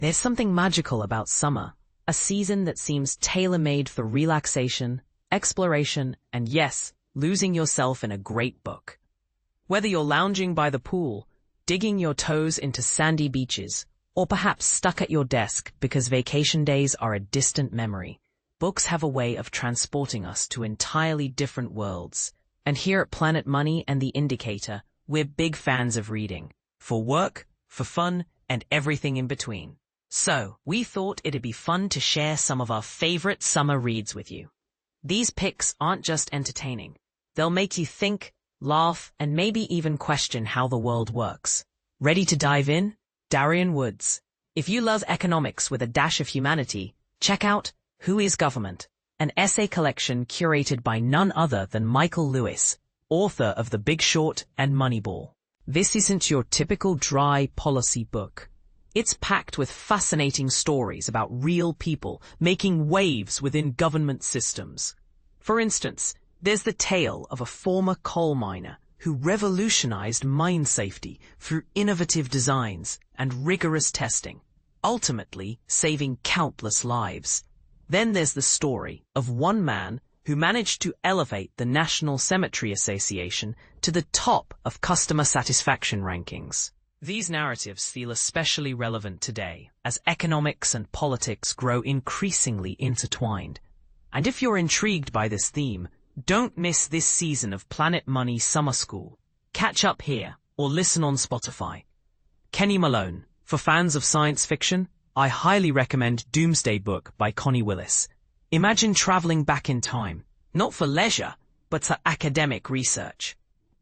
There's something magical about summer, a season that seems tailor-made for relaxation, exploration, and yes, losing yourself in a great book. Whether you're lounging by the pool, digging your toes into sandy beaches, or perhaps stuck at your desk because vacation days are a distant memory, books have a way of transporting us to entirely different worlds. And here at Planet Money and The Indicator, we're big fans of reading. For work, for fun, and everything in between. So, we thought it'd be fun to share some of our favorite summer reads with you. These picks aren't just entertaining. They'll make you think, laugh, and maybe even question how the world works. Ready to dive in? Darien Woods. If you love economics with a dash of humanity, check out Who is Government? An essay collection curated by none other than Michael Lewis, author of The Big Short and Moneyball. This isn't your typical dry policy book. It's packed with fascinating stories about real people making waves within government systems. For instance, there's the tale of a former coal miner who revolutionized mine safety through innovative designs and rigorous testing, ultimately saving countless lives. Then there's the story of one man who managed to elevate the National Cemetery Association to the top of customer satisfaction rankings. These narratives feel especially relevant today as economics and politics grow increasingly intertwined. And if you're intrigued by this theme, don't miss this season of Planet Money Summer School. Catch up here or listen on Spotify. Kenny Malone. For fans of science fiction, I highly recommend Doomsday Book by Connie Willis. Imagine traveling back in time, not for leisure, but for academic research.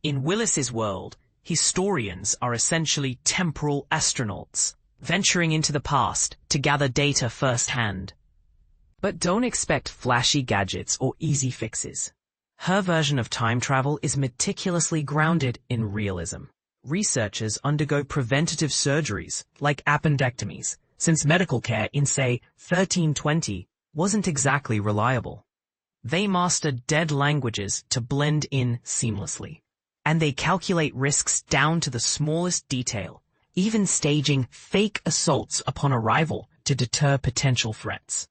In Willis's world, historians are essentially temporal astronauts, venturing into the past to gather data firsthand. But don't expect flashy gadgets or easy fixes. Her version of time travel is meticulously grounded in realism. Researchers undergo preventative surgeries, like appendectomies, since medical care in, say, 1320 wasn't exactly reliable. They master dead languages to blend in seamlessly. And they calculate risks down to the smallest detail, even staging fake assaults upon arrival to deter potential threats.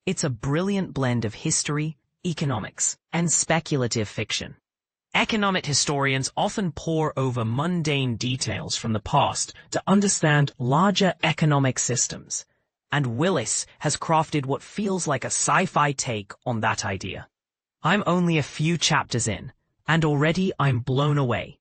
It's a brilliant blend of history, economics, and speculative fiction. Economic historians often pore over mundane details from the past to understand larger economic systems, and Willis has crafted what feels like a sci-fi take on that idea. I'm only a few chapters in, and already I'm blown away.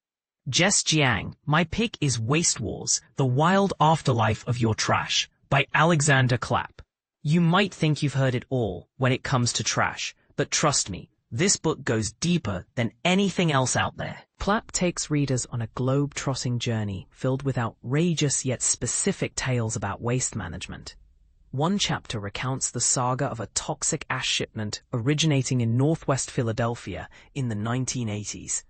Jess Jiang, my pick is Waste Wars, The Wild Afterlife of Your Trash, by Alexander Clapp. You might think you've heard it all when it comes to trash, but trust me, this book goes deeper than anything else out there. Clapp takes readers on a globe-trotting journey filled with outrageous yet specific tales about waste management. One chapter recounts the saga of a toxic ash shipment originating in northwest Philadelphia in the 1980s.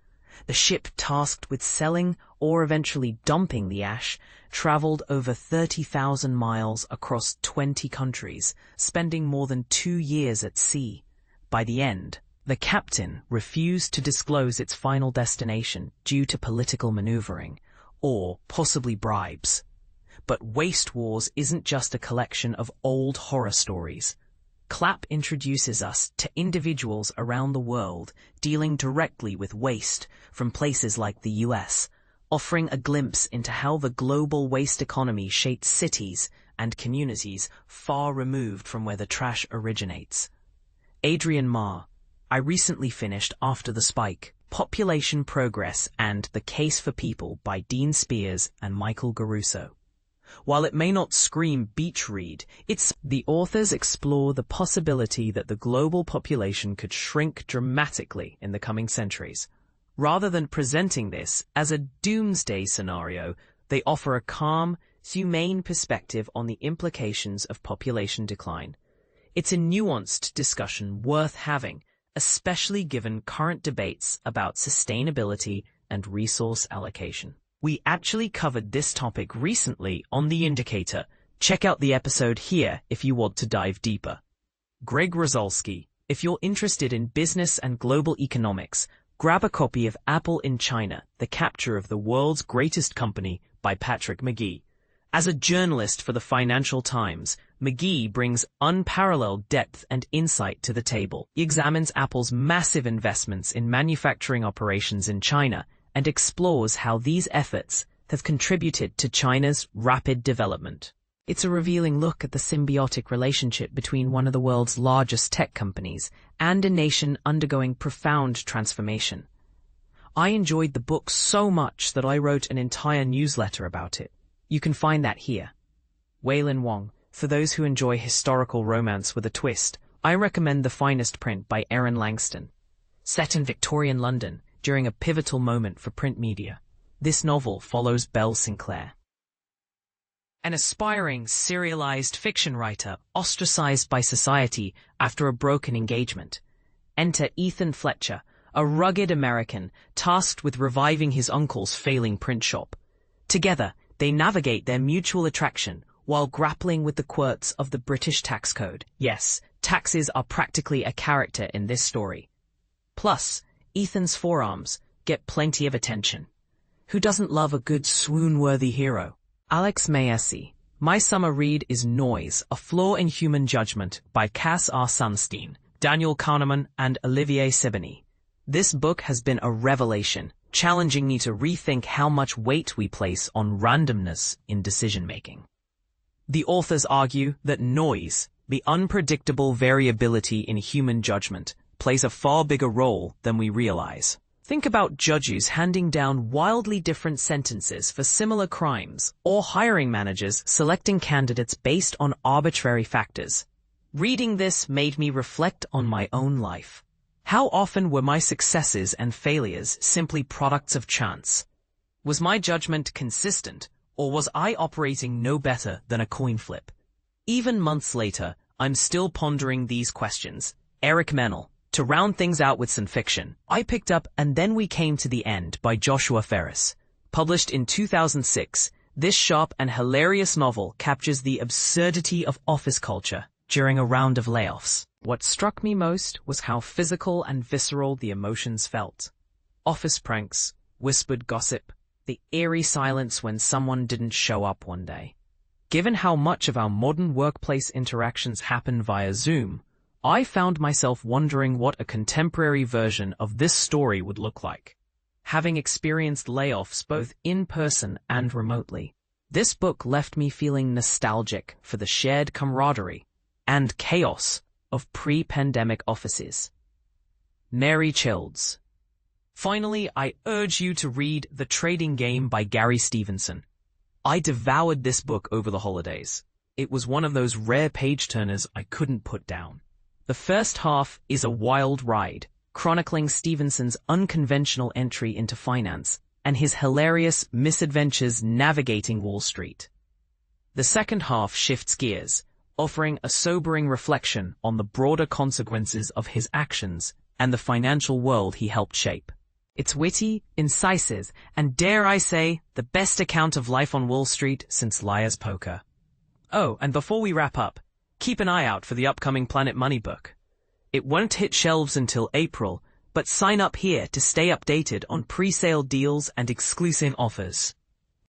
The ship tasked with selling or eventually dumping the ash traveled over 30,000 miles across 20 countries, spending more than 2 years at sea. By the end, the captain refused to disclose its final destination due to political maneuvering, or possibly bribes. But Waste Wars isn't just a collection of old horror stories. Clapp introduces us to individuals around the world dealing directly with waste from places like the US, offering a glimpse into how the global waste economy shapes cities and communities far removed from where the trash originates. Adrian Ma. I recently finished After the Spike, Population Progress and the Case for People by Dean Spears and Michael Garuso. While it may not scream beach read, the authors explore the possibility that the global population could shrink dramatically in the coming centuries. Rather than presenting this as a doomsday scenario, they offer a calm, humane perspective on the implications of population decline. It's a nuanced discussion worth having, especially given current debates about sustainability and resource allocation. We actually covered this topic recently on The Indicator. Check out the episode here if you want to dive deeper. Greg Rosalsky. If you're interested in business and global economics, grab a copy of Apple in China, The Capture of the World's Greatest Company by Patrick McGee. As a journalist for the Financial Times, McGee brings unparalleled depth and insight to the table. He examines Apple's massive investments in manufacturing operations in China and explores how these efforts have contributed to China's rapid development. It's a revealing look at the symbiotic relationship between one of the world's largest tech companies and a nation undergoing profound transformation. I enjoyed the book so much that I wrote an entire newsletter about it. You can find that here. Wailin Wong. For those who enjoy historical romance with a twist, I recommend The Finest Print by Erin Langston. Set in Victorian London during a pivotal moment for print media, this novel follows Belle Sinclair, an aspiring serialized fiction writer ostracized by society after a broken engagement. Enter Ethan Fletcher, a rugged American tasked with reviving his uncle's failing print shop. Together, they navigate their mutual attraction while grappling with the quirks of the British tax code. Yes, taxes are practically a character in this story. Plus, Ethan's forearms get plenty of attention. Who doesn't love a good swoon-worthy hero? Alex Maessy. My summer read is Noise, A Flaw in Human Judgment by Cass R. Sunstein, Daniel Kahneman, and Olivier Sebeny. This book has been a revelation, challenging me to rethink how much weight we place on randomness in decision-making. The authors argue that noise, the unpredictable variability in human judgment, plays a far bigger role than we realize. Think about judges handing down wildly different sentences for similar crimes, or hiring managers selecting candidates based on arbitrary factors. Reading this made me reflect on my own life. How often were my successes and failures simply products of chance? Was my judgment consistent, or was I operating no better than a coin flip? Even months later, I'm still pondering these questions. Eric Mennel. To round things out with some fiction, I picked up And Then We Came to the End by Joshua Ferris. Published in 2006, this sharp and hilarious novel captures the absurdity of office culture during a round of layoffs. What struck me most was how physical and visceral the emotions felt. Office pranks, whispered gossip, the eerie silence when someone didn't show up one day. Given how much of our modern workplace interactions happen via Zoom, I found myself wondering what a contemporary version of this story would look like. Having experienced layoffs both in person and remotely, this book left me feeling nostalgic for the shared camaraderie and chaos of pre-pandemic offices. Mary Childs. Finally, I urge you to read The Trading Game by Gary Stevenson. I devoured this book over the holidays. It was one of those rare page-turners I couldn't put down. The first half is a wild ride, chronicling Stevenson's unconventional entry into finance and his hilarious misadventures navigating Wall Street. The second half shifts gears, offering a sobering reflection on the broader consequences of his actions and the financial world he helped shape. It's witty, incisive, and dare I say, the best account of life on Wall Street since Liar's Poker. Oh, and before we wrap up, keep an eye out for the upcoming Planet Money book. It won't hit shelves until April, but sign up here to stay updated on pre-sale deals and exclusive offers.